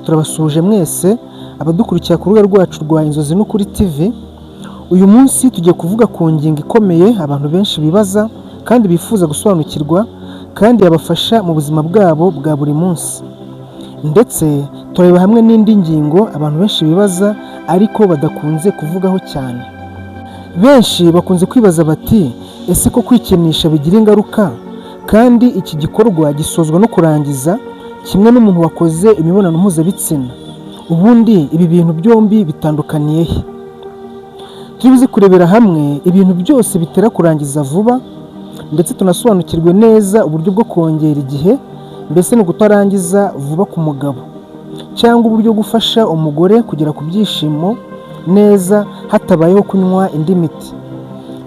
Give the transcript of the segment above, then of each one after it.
turabasuhuje mwese abadukurikira ku rubuga rwacu rwa Inzozi n'Ukuri TV. Uyu munsi tugiye kuvuga ku ngingo ikomeye abantu benshi bibaza kandi bifuza gusobanukirwa kandi yabafasha mu buzima bwabo bwa buri munsi. Ndetse tureba hamwe n'indi ngingo abantu benshi bibaza ariko badakunze kuvugaho cyane. Benshi bakunze kwibaza bati ese ko kwikinisha bigira ingaruka kandi iki gikorwa gisozwa no kurangiza kimwe n'umuntu wakoze imibonano mpuzabitsina, ubundi ibi bintu byombi bitandukaniye he? Turibuze kurebera hamwe ibintu byose bitera kurangiza vuba, ndetse tunasobanukirwe neza uburyo bwo kongera igihe, mbese no kutarangiza vuba ku mugabo, cyangwa uburyo gufasha umugore kugera ku byishimo neza hatabayeho kunywa indi miti.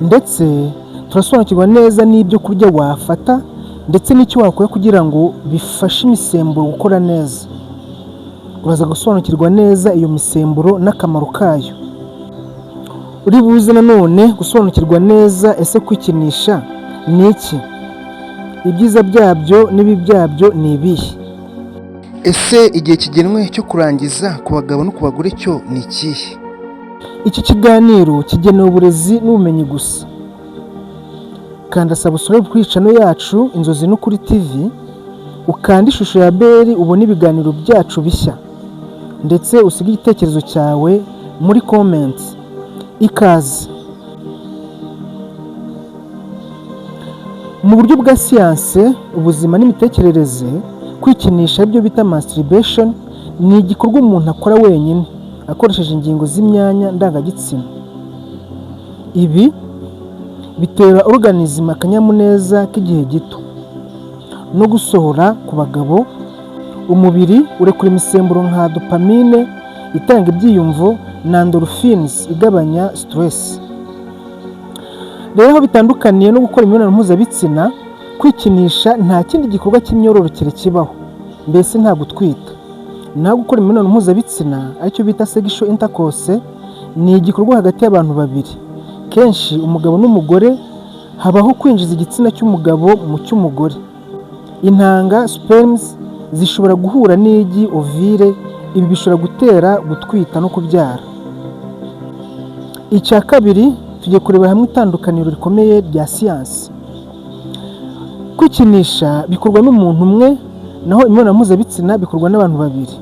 Ndetse turasobanukirwa neza n'ibyo kurya wafata ndetse n'icyo wakora kugira ngo bifashe imisemburo gukora neza. Uraza gusobanukirwa neza iyo misemburo n'akamaro kayo. Uri buze nanone gusobanukirwa neza ese kwikinisha ni iki, ibyiza byabyo n'ibibi byabyo ni ibihe, ese igihe kigenwe cyo kurangiza ku bagabo no ku bagore cyo ni ikihe. Iki kiganiro kigenewe uburezi n'ubumenyi gusa. Kanda subscribe kuri channel yacu Inzozi n'Ukuri TV, ukanda ishusho ya bell ubone ibiganiro byacu bishya, ndetse usige igitekerezo cyawe muri comments. Ikaze. Mu buryo bwa siyanse, ubuzima n'imitekerereze, kwikinisha ibyo bita masturbation ni igikorwa umuntu akora wenyine akoresheje ingingo z'imyanya ndangagitsina. Ibi bitera organism akanyamuneza k'igihe gito no gusohora. Ku bagabo, umubiri urekura imisemburo nka dopamine itanga ibyiyumvo na endorphins igabanya stress. Rero aho bitandukaniye no gukora imibonano mpuzabitsina, kwikinisha nta kindi gikorwa cy'imyororokere kibaho, mbese nta gutwita. Naho gukora imibonano mpuzabitsina aricyo bita sexual intercourse ni igikorwa hagati y'abantu babiri. Kenshi umugabo n'umugore habaho kwinjiza igitsina cy'umugabo mu cy'umugore. Intanga sperms zishobora guhura n'igi ovule, ibi bishobora gutera gutwita no kubyara. Icya kabiri, tugiye kureba hamwe itandukaniro rikomeye rya siyansi. Kwikinisha bikorwa n'umuntu umwe, naho imibonano mpuzabitsina bikorwa n'abantu babiri.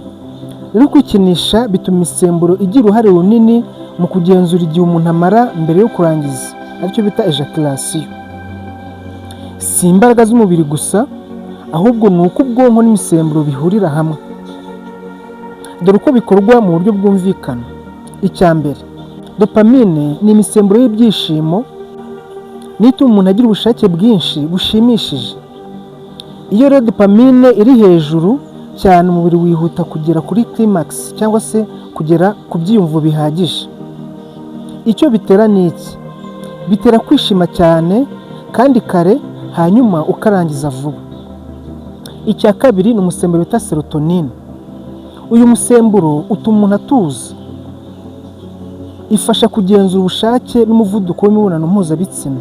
Rero kwikinisha bituma imisemburo igira uruhare runini mu kugenzura igihe umuntu amara mbere yo kurangiza, aricyo bita ejaculation. Si imbaraga z'umubiri gusa, ahubwo ni uko ubwonko n'imisemburo bihurira hamwe. Dore uko bikorwa mu buryo bwumvikana. Icya mbere, dopamine ni imisemburo y'ibyishimo, nituma umuntu agira ubushake bwinshi bushimishije. Iyo rero dopamine iri hejuru cyane, umubiri wihuta kugera kuri climax cyangwa se kugera ku byiyumvo bihagije. Icyo bitera ni iki? Bitera kwishima cyane kandi kare, hanyuma ukarangiza vuba. Icya kabiri ni umusemburo bita serotonin. Uyu musemburo utuma umuntu atuza, ifasha kugenzura ubushake n'umuvuduko w'imibonano mpuzabitsina.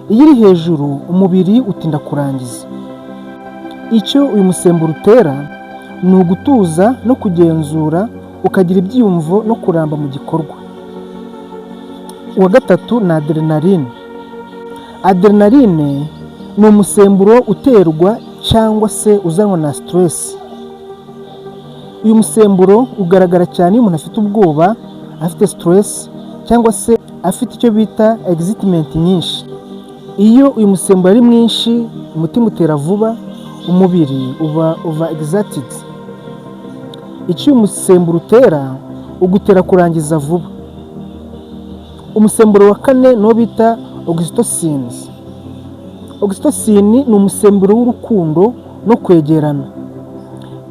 Iyo iri hejuru, umubiri utinda kurangiza. Icyo uyu musemburo utera ni ugutuza no kugenzura, ukagira ibyiyumvo no kuramba mu gikorwa. Uwa gatatu ni adrenaline. Adrenaline ni umusemburo uterwa cyangwa se uzanwa na stress. Uyu musemburo ugaragara cyane iyo umuntu afite ubwoba, afite stress, cyangwa se afite icyo bita excitement nyinshi. Iyo uyu musemburo ari mwinshi, umutima utera vuba, umubiri uba over excited. Icyo uyu musemburo utera, ugutera kurangiza vuba. Umusemburo wa kane niwo bita oxytocin. Oxytocin ni umusemburo w'urukundo no kwegerana.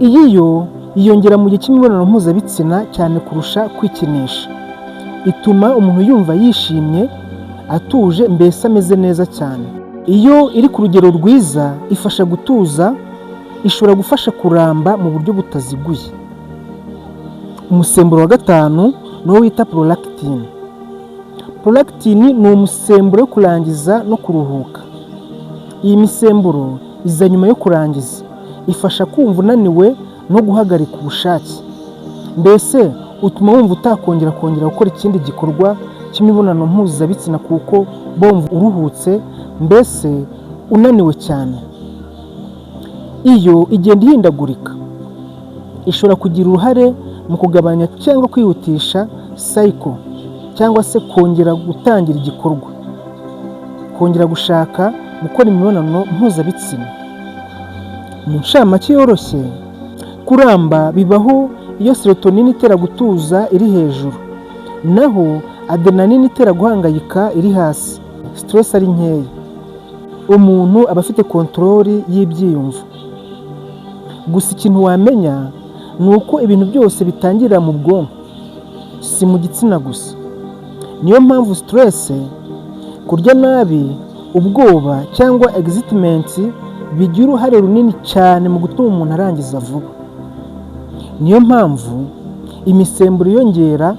Iyi yo yiyongera mu gihe cy'imibonano mpuzabitsina cyane kurusha kwikinisha. Ituma umuntu yumva yishimye, atuje, mbese ameze neza cyane. Iyo iri ku rugero rwiza, ifasha gutuza, ishobora gufasha kuramba mu buryo butaziguye. Umusemburo wa gatanu niwo wita prolactin. Prolactin ni umusemburo wo kurangiza no kuruhuka. Iyi misemburo iza nyuma yo kurangiza, ifasha kumva unaniwe no guhagarika ubushake. Mbese utuma wumva utakongera gukora ikindi gikorwa cy'imibonano mpuzabitsina kuko wumva uruhutse, mbese unaniwe cyane. Iyo igenda ihindagurika ishobora kugira uruhare mu kugabanya cyangwa kwihutisha cycle cyangwa se kongera gutangira igikorwa, kongera gushaka gukora imibonano mpuzabitsina. Mu ncamake yoroshye, kuramba bibaho iyo serotonine itera gutuza iri hejuru, naho adrenaline itera guhangayika iri hasi, stress ari nkeya. Umuntu aba afite kontroli y'ibyiyumvo. Gusa ikintu wamenya ni uko ibintu byose bitangirira mu bwonko, si mu gitsina gusa. Niyo mpamvu stress, kurya nabi, ubwoba cyangwa excitement bigira uruhare runini cyane mu gutuma umuntu arangiza vuba. Niyo mpamvu imisemburo yongera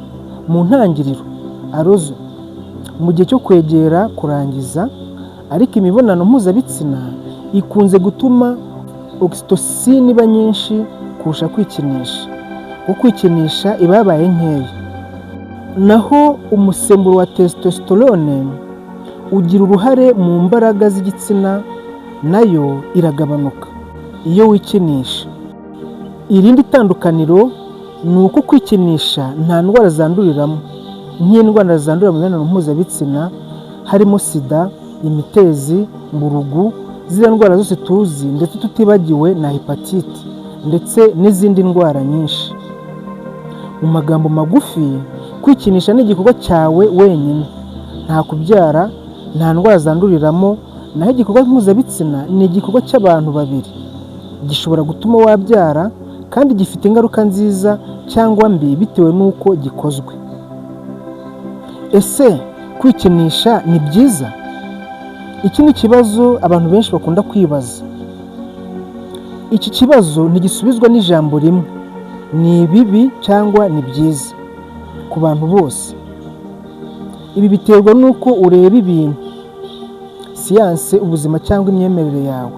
mu ntangiriro, arousal, mu gihe cyo kwegera kurangiza, ariko imibonano mpuzabitsina ikunze gutuma oxytocin iba nyinshi kurusha kwikinisha, kuko kwikinisha iba yabaye nkeya. Naho umusemburo wa testosterone ugira uruhare mu mbaraga z'igitsina, nayo iragabanuka iyo wikinisha. Irindi tandukaniro ni uko kwikinisha nta ndwara zanduriramo nk'indwara zandurira mu mibonano mpuzabitsina, harimo sida, imitezi, mburugu, ziriya ndwara zose tuzi, ndetse tutibagiwe na hepatite ndetse n'izindi ndwara nyinshi. Mu magambo magufi, kwikinisha ni igikorwa cyawe wenyine, nta kubyara, nta ndwara zanduriramo, naho igikorwa mpuzabitsina ni igikorwa cy'abantu babiri, gishobora gutuma wabyara kandi gifite ingaruka nziza cyangwa mbi bitewe n'uko gikozwe. Ese kwikinisha ni byiza? Iki ni ikibazo abantu benshi bakunda kwibaza. Iki kibazo ntigisubizwa n'ijambo rimwe, ni bibi cyangwa ni byiza ku bantu bose. Ibi biterwa n'uko ureba ibintu, siyanse, ubuzima cyangwa imyemerere yawe.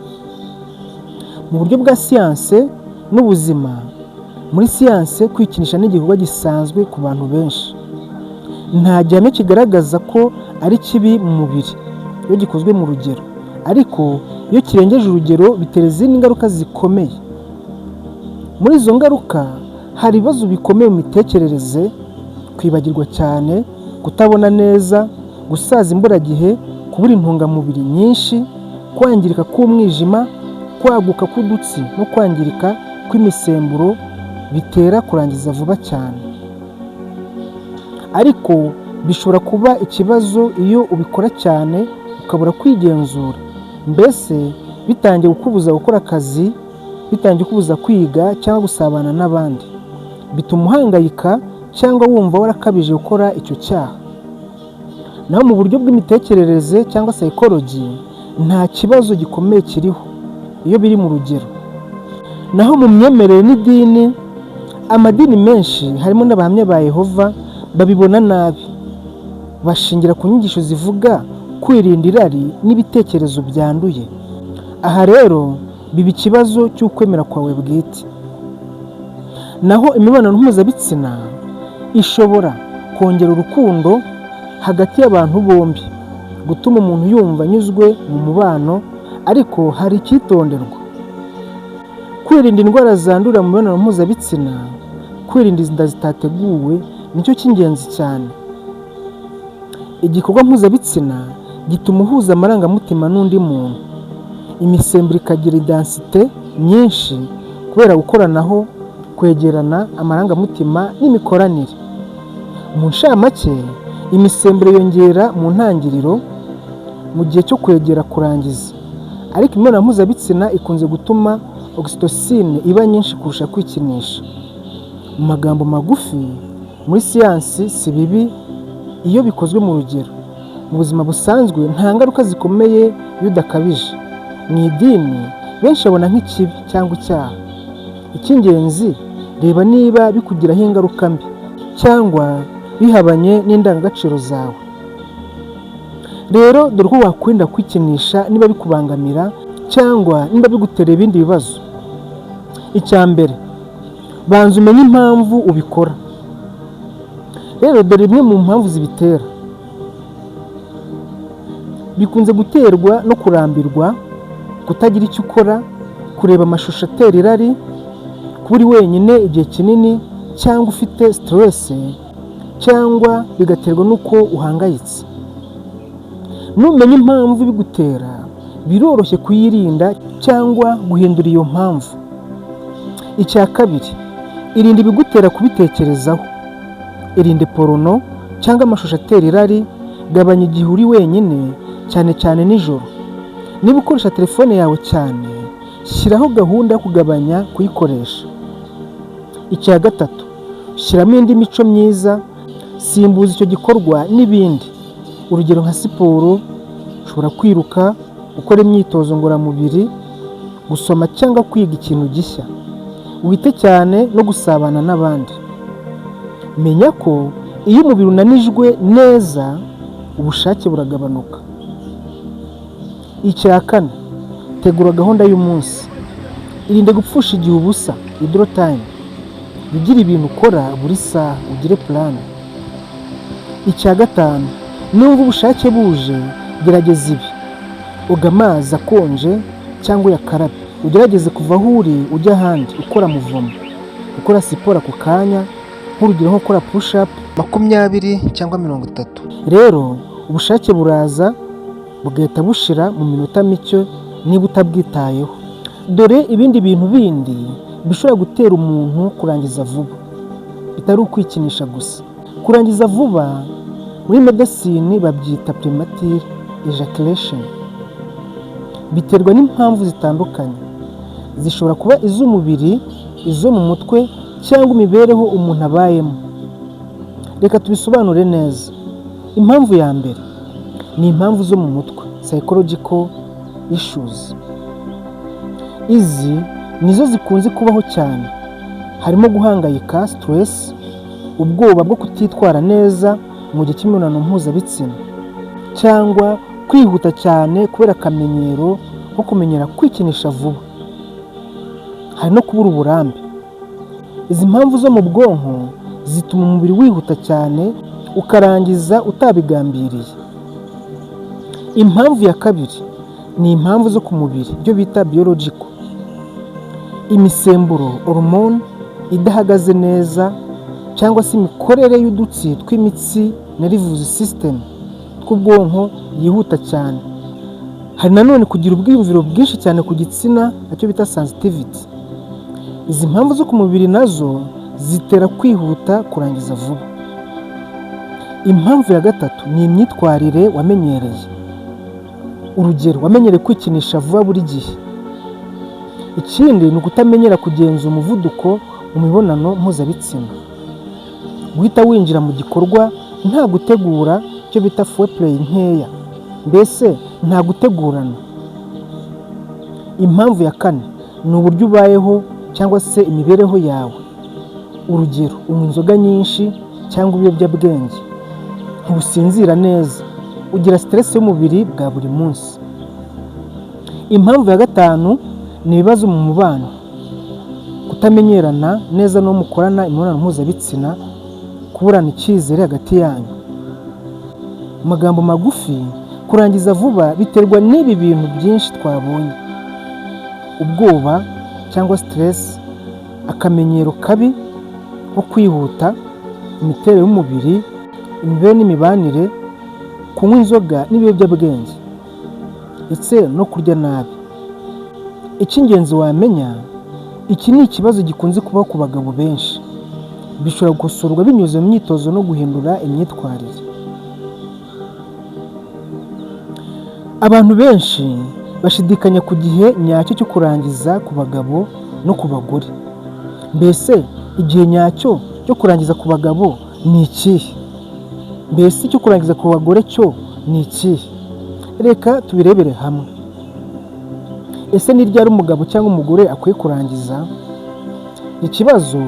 Mu buryo bwa siyanse n'ubuzima, muri siyanse kwikinisha ni igikorwa gisanzwe ku bantu benshi. Nta gihamya kigaragaza ko ari kibi mu mubiri iyo gikozwe mu rugero, ariko iyo kirengeje urugero bitera izindi ngaruka zikomeye. Muri izo ngaruka hari ibibazo bikomeye mu mitekerereze, kwibagirwa cyane, kutabona neza, gusaza imburagihe, kubura intungamubiri nyinshi, kwangirika k'umwijima, kwaguka k'udutsi no kwangirika kw'imisemburo bitera kurangiza vuba cyane. Ariko bishobora kuba ikibazo iyo ubikora cyane ukabura kwigenzura, mbese bitangiye kukubuza gukora akazi, bitangiye kukubuza kwiga cyangwa gusabana n'abandi, bituma uhangayika cyangwa wumva warakabije gukora icyo cyaha. Naho mu buryo bw'imitekerereze cyangwa psychology, nta kibazo gikomeye kiriho iyo biri mu rugero. Naho mu myemerere n'idini, amadini menshi harimo n'abahamya ba Yehova babibona nabi, bashingira ku nyigisho zivuga kwirinda irari n'ibitekerezo byanduye. Aha rero biba ikibazo cy'ukwemera kwawe bwite. Naho imibonano mpuzabitsina ishobora kongera urukundo hagati y'abantu bombi, gutuma umuntu yumva anyuzwe mu mubano, ariko hari icyitonderwa. Kwirinda indwara zandurira mu mibonano mpuzabitsina, kwirinda inda zitateguwe nicyo cy'ingenzi cyane. Igikorwa mpuzabitsina gituma uhuza amarangamutima n'undi muntu, imisemburo ikagira densite nyinshi kubera gukoranaho, kwegerana, amarangamutima n'imikoranire. Mu ncamake, imisemburo yongera mu ntangiriro mu gihe cyo kwegera kurangiza, ariko imibonano mpuzabitsina ikunze gutuma oxytocin iba nyinshi kurusha kwikinisha. Mu magambo magufi, muri siyansi si bibi iyo bikozwe mu rugero. Mu buzima busanzwe nta ngaruka zikomeye iyo udakabije. Mu idini benshi babona nk'ikibi cyangwa icyaha. Icy'ingenzi, reba niba bikugiraho ingaruka mbi cyangwa bihabanye n'indangagaciro zawe. Rero dore uko wakwirinda kwikinisha niba bikubangamira cyangwa niba bigutera ibindi bibazo. Icya mbere, banza umenye impamvu ubikora. Rero dore imwe mu mpamvu zibitera. Bikunze guterwa no kurambirwa, kutagira icyo ukora, kureba amashusho atera irari, kuba uri wenyine igihe kinini cyangwa ufite stress, cyangwa bigaterwa n'uko uhangayitse. Numenya impamvu bigutera, biroroshye kuyirinda cyangwa guhindura iyo mpamvu. Icya kabiri, irinde ibigutera kubitekerezaho. Irinde porono cyangwa amashusho atera irari, gabanya igihe uri wenyine, cyane cyane nijoro. Niba ukoresha telefone yawe cyane, shyiraho gahunda yo kugabanya kuyikoresha. Icya gatatu, shyiramo indi mico myiza, simbuza icyo gikorwa n'ibindi. Urugero nka siporo, ushobora kwiruka, gukora imyitozo ngororamubiri, gusoma cyangwa kwiga ikintu gishya. Wite cyane no gusabana n'abandi. Menya ko iyo umubiri unanijwe neza, ubushake buragabanuka. Icya kane, tegura gahunda y'umunsi. Irinde gupfusha igihe ubusa, idle time. Ugira ibintu ukora buri saha, ugire plan. Icya gatanu, numva ubushake buje, gerageza ibi. Oga amazi akonje cyangwa uyakarabe. Ugerageze kuva aho uri ujya ahandi, ukora muvomo, ukora siporo ako kanya, nk'urugero nko gukora push up 20 cyangwa 30. Rero ubushake buraza bugahita bushira mu minota mike niba utabwitayeho. Dore ibindi bintu bindi bishobora gutera umuntu kurangiza vuba, bitari ukwikinisha gusa. Kurangiza vuba muri medicine babyita premature ejaculation. Biterwa n'impamvu zitandukanye, zishobora kuba iz'umubiri, izo mu mutwe cyangwa imibereho umuntu abayemo. Reka tubisobanure neza. Impamvu ya mbere ni impamvu zo mu mutwe, psychological issues. Izi nizo zikunze kubaho cyane, harimo guhangayika, stress, ubwoba bwo kutitwara neza mu gihe cy'imibonano mpuzabitsina, cyangwa kwihuta cyane kubera akamenyero nko kumenyera kwikinisha vuba. Hari no kubura uburambe. Izi mpamvu zo mu bwonko zituma umubiri wihuta cyane, ukarangiza utabigambiriye. Impamvu ya kabiri ni impamvu zo ku mubiri, ibyo bita biological. Imisemburo, hormone idahagaze neza, cyangwa se imikorere y'udutsi tw'imitsi nervous system tw'ubwonko yihuta cyane. Hari nanone kugira ubwiyumviro bwinshi cyane ku gitsina, icyo bita sensitivity. Izi mpamvu zo ku mubiri nazo zitera kwihuta kurangiza vuba. Impamvu ya gatatu ni imyitwarire wamenyereye. Urugero, wamenyereye kwikinisha vuba buri gihe. Ikindi ni ukutamenyera kugenza umuvuduko mu mibonano mpuzabitsina. Guhita winjira mu gikorwa nta gutegura, icyo bita foreplay nkeya, mbese nta gutegurana. Impamvu ya kane ni uburyo ubayeho cyangwa se imibereho yawe. Urugero, unywa inzoga nyinshi cyangwa ibiyobyabwenge, ntusinzira neza, ugira stress y'umubiri bwa buri munsi. Impamvu ya gatanu ni ibibazo mu mubano, kutamenyerana neza no mukorana imibonano mpuzabitsina, kuburana icyizere hagati yanyu. Mu magambo magufi, kurangiza vuba biterwa n'ibi bintu byinshi twabonye: ubwoba cyangwa stress, akamenyero kabi nko kwihuta, imiterere y'umubiri, imibereho n'imibanire, kunywa inzoga n'ibiyobyabwenge, ndetse no kurya nabi. Icy'ingenzi wamenya, iki ni ikibazo gikunze kuba ku bagabo benshi. Bishobora gukosorwa binyuze mu myitozo no guhindura imyitwarire. Abantu benshi bashidikanya ku gihe nyacyo cyo kurangiza ku bagabo no ku bagore. Mbese igihe nyacyo cyo kurangiza ku bagabo ni ikihe? Mbese icyo kurangiza ku bagore cyo ni ikihe? Reka tubirebere hamwe. Ese ni ryari umugabo cyangwa umugore akwiye kurangiza? Ikibazo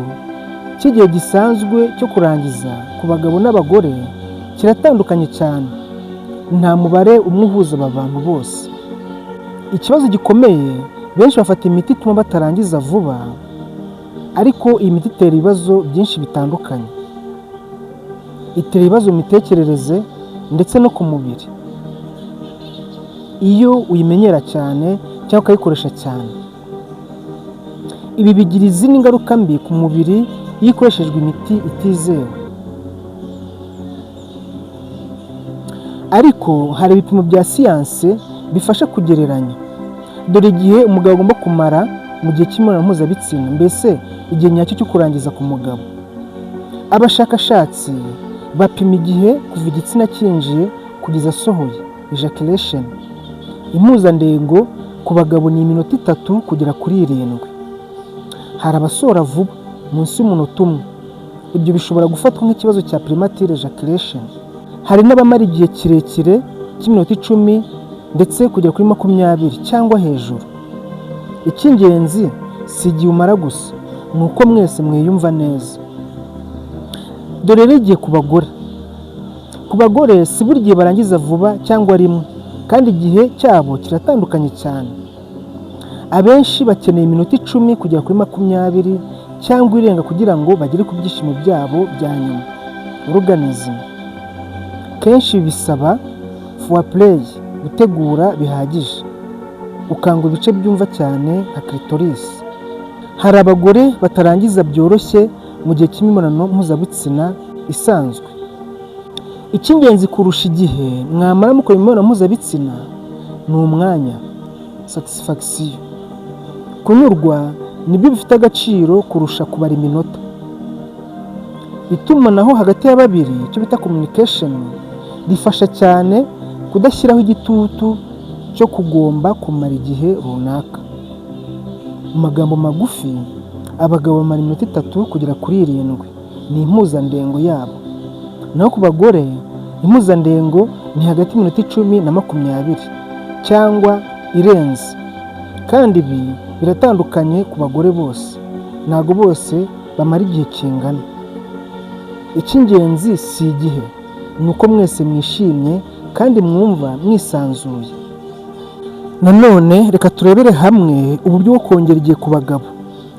cy'igihe gisanzwe cyo kurangiza ku bagabo n'abagore kiratandukanye cyane. Nta mubare umwe uhuza aba bantu bose. Ikibazo gikomeye, benshi bafata imiti ituma batarangiza vuba, ariko iyi miti itera ibibazo byinshi bitandukanye. Itera ibibazo mu mitekerereze ndetse no ku mubiri iyo uyimenyera cyane cyangwa ukayikoresha cyane. Ibi bigira izindi ngaruka mbi ku mubiri iyo ikoreshejwe imiti itizewe. Ariko hari ibipimo bya siyanse bifasha kugereranya. Dore igihe umugabo agomba kumara mu gihe cy'imibonano mpuzabitsina, mbese igihe nyacyo cyo kurangiza ku mugabo. Abashakashatsi bapima igihe kuva igitsina cyinjiye kugeza asohoye, ejaculation. Impuzandengo ku bagabo ni iminota 3 kugera kuri 7. Hari abasohora vuba munsi y'umunota umwe. Ibyo bishobora gufatwa nk'ikibazo cya premature ejaculation. Hari n'abamara igihe kirekire cy'iminota 10 ndetse kugera kuri 20 cyangwa hejuru. Icy'ingenzi si igihe umara gusa, ni uko mwese mwiyumva neza. Dore rero igihe ku bagore. Ku bagore si buri gihe barangiza vuba cyangwa rimwe, kandi igihe cyabo kiratandukanye cyane. Abenshi bakeneye iminota 10 kugera kuri 20 cyangwa irenga kugira ngo bagere ku byishimo byabo bya nyuma, organism. Kenshi bisaba foreplay, gutegura bihagije, ukanga ibice byumva cyane nka clitoris. Hari abagore batarangiza byoroshye mu gihe cy'imibonano mpuzabitsina isanzwe. Icy'ingenzi kurusha igihe mwamara mukora imibonano mpuzabitsina ni umwanya, satisfaction. Kunyurwa nibyo bifite agaciro kurusha kubara iminota. Itumanaho hagati ya babiri, icyo bita communication, rifasha cyane kudashyiraho igitutu cyo kugomba kumara igihe runaka. Mu magambo magufi, abagabo bamara iminota 3 kugera kuri 7 ni impuzandengo yabo, naho ku bagore impuzandengo ni hagati y'iminota 10 na 20 cyangwa irenze. Kandi ibi biratandukanye ku bagore bose, ntabwo bose bamara igihe kingana. Icy'ingenzi si igihe, ni uko mwese mwishimye kandi mwumva mwisanzuye. Nanone reka turebere hamwe uburyo bwo kongera igihe ku bagabo,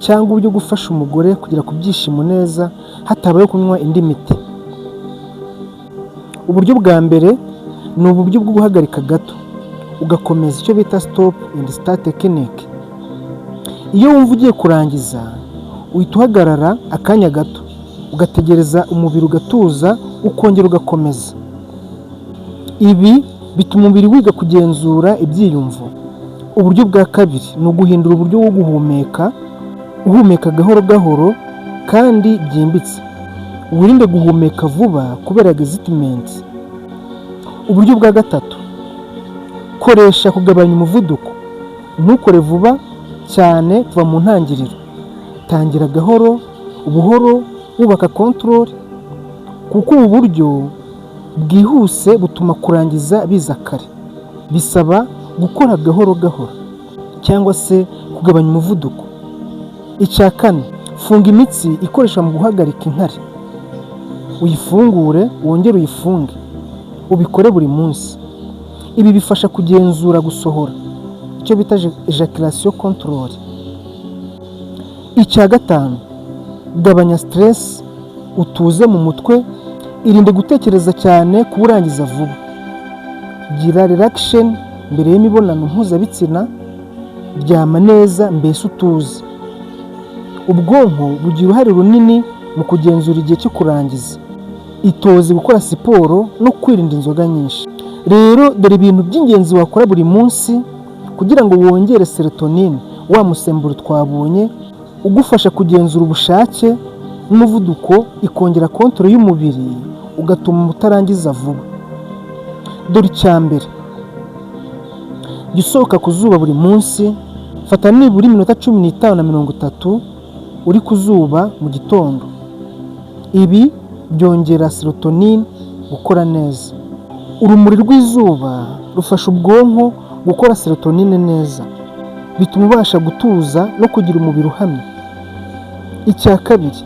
cyangwa uburyo bwo gufasha umugore kugera ku byishimo neza hatabayeho kunywa indi miti. Uburyo bwa mbere ni uburyo bwo guhagarika gato ugakomeza, icyo bita stop and start technique. Iyo wumva ugiye kurangiza, uhita uhagarara akanya gato, ugategereza umubiri ugatuza, ukongera ugakomeza. Ibi bituma umubiri wiga kugenzura ibyiyumvo. Uburyo bwa kabiri ni uguhindura uburyo bwo guhumeka, uhumeka gahoro gahoro kandi byimbitse. Wirinde guhumeka vuba kubera excitement. Uburyo bwa gatatu, koresha kugabanya umuvuduko. Ntukore vuba cyane kuva mu ntangiriro. Tangira gahoro, ubuhoro, wubaka control, kuko ubu buryo bwihuse butuma kurangiza biza kare. Bisaba gukora gahoro gahoro cyangwa se kugabanya umuvuduko. Icya kane, funga imitsi ikoresha mu guhagarika inkari. Uyifungure wongere uyifunge, ubikore buri munsi. Ibi bifasha kugenzura gusohora, icyo bita ejaculation control. Icya gatanu, gabanya stress, utuze mu mutwe, irinde gutekereza cyane kuburangiza vuba. Gira relaxation mbere y'imibonano mpuzabitsina, ryama neza mbese utuze. Ubwonko bugira uruhare runini mu kugenzura igihe cyo kurangiza. Itoze gukora siporo no kwirinda inzoga nyinshi. Rero dore ibintu by'ingenzi wakora buri munsi kugira ngo wongere serotonin, wa musemburo twabonye ugufasha kugenzura ubushake n'umuvuduko, ikongera control y'umubiri, ugatuma utarangiza vuba. Dore icya mbere, jya usohoka ku zuba buri munsi. Fata nibura iminota 15 na 30 uri ku zuba mu gitondo. Ibi byongera serotonin gukora neza. Urumuri rw'izuba rufasha ubwonko gukora serotonin neza, bituma ubasha gutuza no kugira umubiri uhamye. Icya kabiri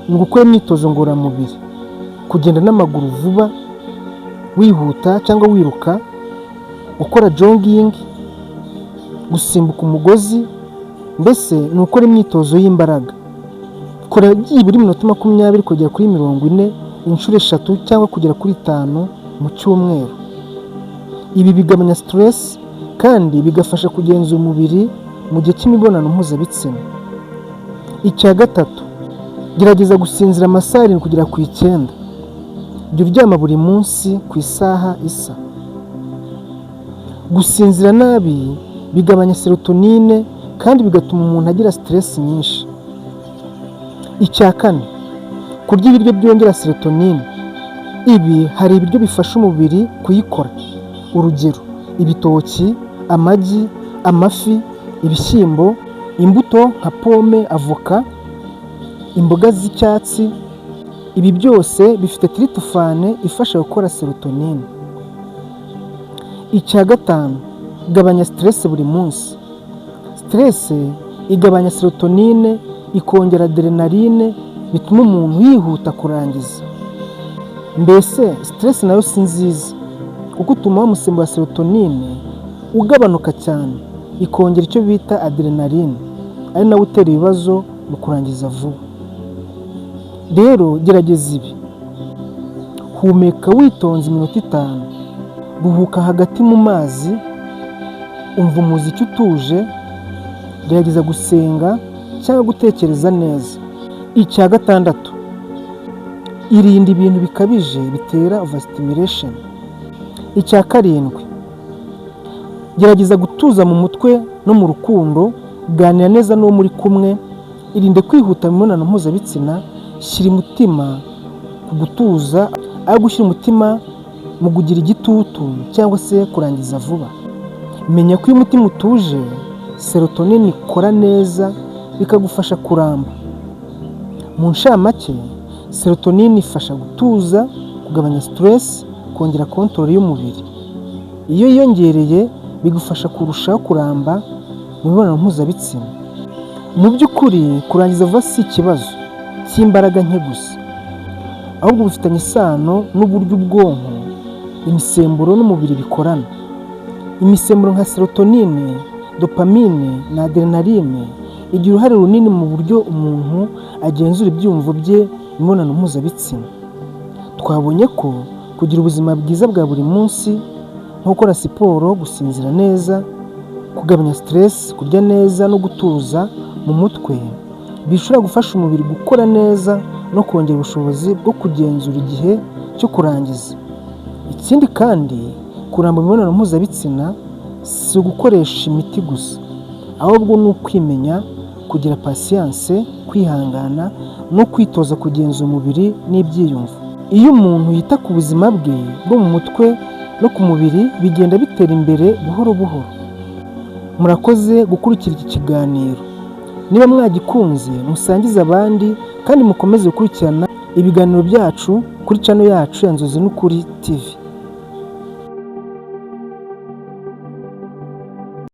ni ugukora imyitozo ngororamubiri, kugenda n'amaguru vuba, wihuta cyangwa wiruka, gukora jogging, gusimbuka umugozi, mbese ni ukora imyitozo y'imbaraga. kora byibura iminota 20 kugera kuri 40 inshuro 3 cyangwa kugera kuri 5 mu cyumweru. Ibi bigabanya stress kandi bigafasha kugenzura umubiri mu gihe cy'imibonano mpuzabitsina. Icya gatatu, gerageza gusinzira amasaha 7 kugera ku 9. Jya uryama buri munsi ku isaha isa. Gusinzira nabi bigabanya serotonine kandi bigatuma umuntu agira stress nyinshi. Icya kane, kurya ibiryo byongera serotonine. Ibi hari ibiryo bifasha umubiri kuyikora. Urugero, ibitoki, amagi, amafi, ibishyimbo, imbuto nka pome, avoka, imboga z'icyatsi. Ibi byose bifite tryptophan ifasha gukora serotonine. Icya gatanu, gabanya stress buri munsi. Stress igabanya serotonine, ikongera adrenaline, bituma umuntu yihuta kurangiza. Mbese stress nayo si nziza kuko utuma umusemburo wa serotonine ugabanuka cyane, ikongera icyo bita adrenaline, ari nawe utera ibibazo mu kurangiza vuba. Rero gerageza ibi: humeka witonze iminota 5, ruhuka hagati mu mazi, umva umuziki utuje, gerageza gusenga cyangwa gutekereza neza. Icya gatandatu, irinda ibintu bikabije bitera overstimulation. Icya karindwi, gerageza gutuza mu mutwe no mu rukundo, ganira neza n'uwo muri kumwe, irinde kwihuta mu mibonano mpuzabitsina, shyira umutima ku gutuza aho gushyira umutima mu kugira igitutu cyangwa se kurangiza vuba. Menya ko iyo umutima utuje, serotonine ikora neza bikagufasha kuramba. Mu nshamake, serotonine ifasha gutuza, kugabanya stress, kongera control y'umubiri. Iyo yiyongereye bigufasha kurushaho kuramba mu mibonano mpuzabitsina. Mu by'ukuri kurangiza vuba si ikibazo cy'imbaraga nke gusa, ahubwo bifitanye isano n'uburyo ubwonko, imisemburo n'umubiri bikorana. Imisemburo nka serotonine, dopamine na adrenaline igira uruhare runini mu buryo umuntu agenzura ibyumvo bye mu mibonano mpuzabitsina. Twabonye ko kugira ubuzima bwiza bwa buri munsi nko gukora siporo, gusinzira neza, kugabanya stress, kurya neza no gutuza mu mutwe bishobora gufasha umubiri gukora neza no kongera ubushobozi bwo kugenzura igihe cyo kurangiza. Ikindi kandi, kuramba mu mibonano mpuzabitsina si ugukoresha imiti gusa, ahubwo ni ukwimenya, kugira patience, kwihangana no kwitoza kugenzura umubiri n'ibyiyumvo. Iyo umuntu yita ku buzima bwe bwo mu mutwe no ku mubiri, bigenda bitera imbere buhoro buhoro. Murakoze gukurikira iki kiganiro. Niba mwagikunze, musangize abandi kandi mukomeze gukurikirana ibiganiro byacu kuri channel yacu ya Inzozi n'Ukuri TV.